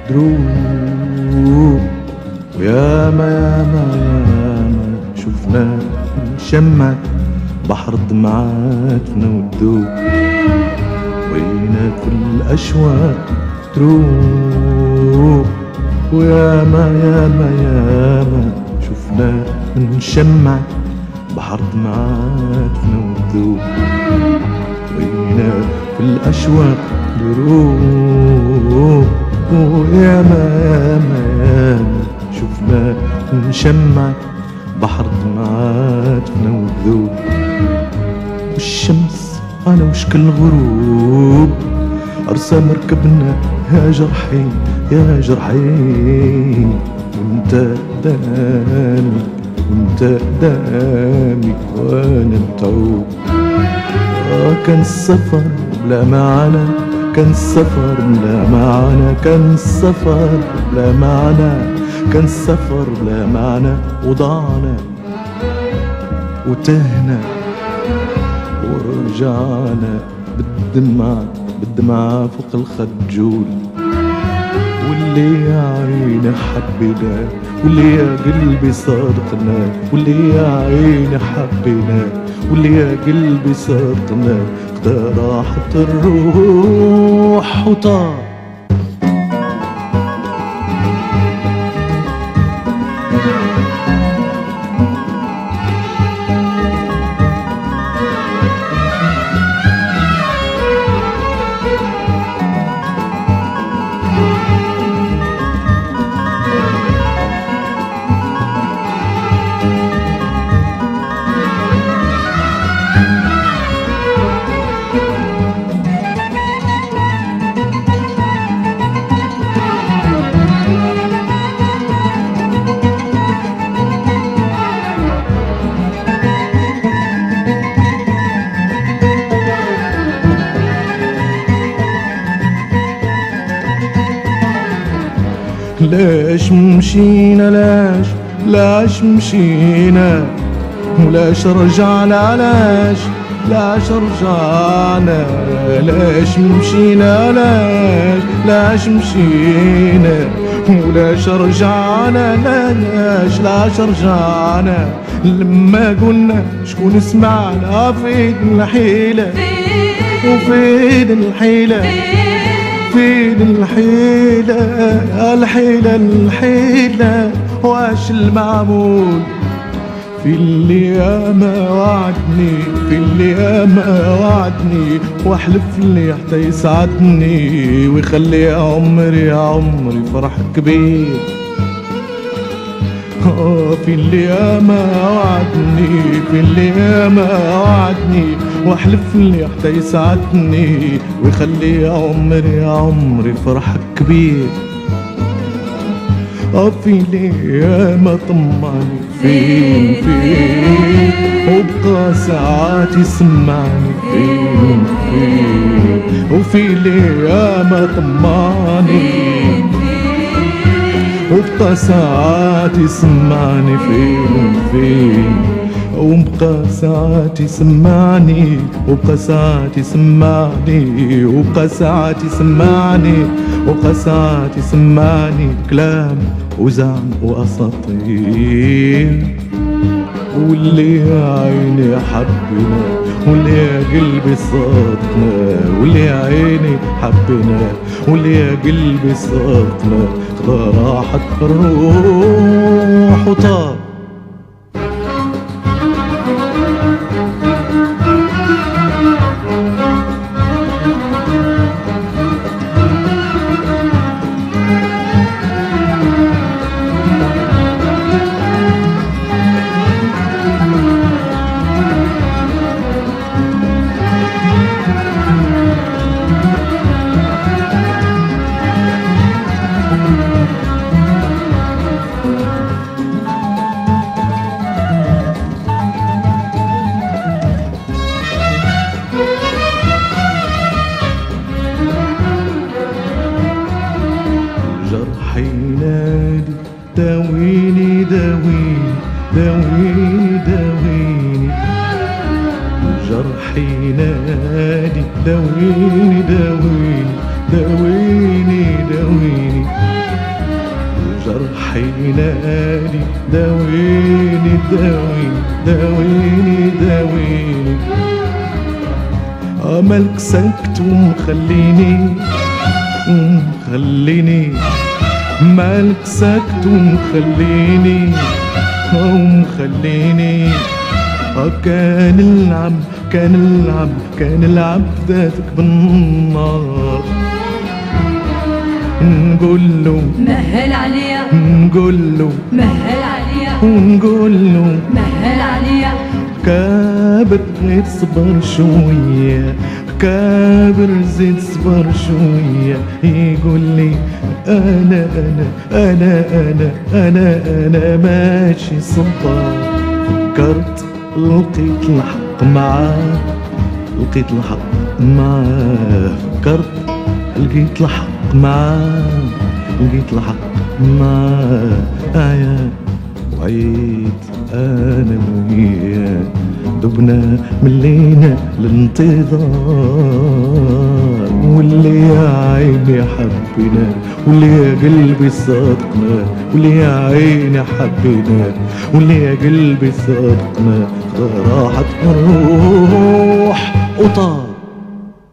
دروب، وياما ياما ياما شفنا نشمع بحر دمعاتنا وتدوب، وينا في الأشواق تروب، وياما ياما ياما شفنا نشمع بحر دمعاتنا وتدوب، وينا في الأشواق دروب، وياما ياما ياما شفنا نشمع بحر دمعاتنا وتذوب. والشمس على وشك الغروب أرسى مركبنا يا جرحي يا جرحي، وانت دامي وانت دامي وانا متعوب. كان السفر بلا معنى، كان السفر بلا معنى، كان السفر بلا معنى، كان السفر بلا معنى، وضعنا وتهنا ورجعنا بالدمعة فوق الخجول. واللي يا عيني حبينا، واللي يا قلبي صادقنا، واللي يا عيني حبينا، واللي يا قلبي صادقنا، قد راحت الروح وطار. ليش مشينا لاش مشينا، ولاش رجعنا لاش رجعنا، ليش مشينا لاش مشينا، ولاش رجعنا لاش رجعنا. لما قلنا شكون سمعنا في ايد الحيلة، وفي ايد الحيلة، في ايد الحيلة، الحيلة الحيلة. واش المعمول في اللي ياما وعدني، في اللي ياما وعدني، واحلف لي حتى يسعدني ويخلي يا عمري فرح كبير. في اللي ياما وعدني، في اللي ياما وعدني، واحلف لي حتى يسعدني ويخلي يا عمري فرح كبير. في اللي ياما طمعني فين وبقى ساعات يسمعني فين، وفي اللي ياما طمعني وبقى ساعات يسمعني فين، وبقى ساعات يسمعني، وبقى ساعات يسمعني، وبقى ساعات يسمعني، وبقى ساعات يسمعني كلام وزعم وأساطير. واللي يا عيني حبنا، واللي يا قلبي صادقنا، واللي يا عيني حبنا، واللي يا قلبي صادقنا، خدا راحت الروح وطار. ينادي داويني داويني داويني داويني، جرحي ينادي داويني داويني داويني داويني. حينادي داويني داويني داويني داويني. مالك ساكت ومخليني ومخليني، مالك ساكت ومخليني ومخليني. كان العب كان العب كان العب ذاتك بالنار. نقول له مهل عليا، نقول له مهل عليا، ونقول له مهل عليا. كابر زيد صبر شوية، كابر زيد صبر شوية. يقول لي أنا أنا أنا أنا أنا أنا ماشي صبر. فكرت لقيت الحق معاه، لقيت الحق معاه. فكرت لقيت الحق معاه، لقيت الحق معاه. يا وعيت انا وياه دبنا ملينا الانتظار. واللي يا عيني حبينا، واللي يا قلبي صدقنا، واللي يا عيني حبينا، واللي يا قلبي صدقنا. راحت الروح وطار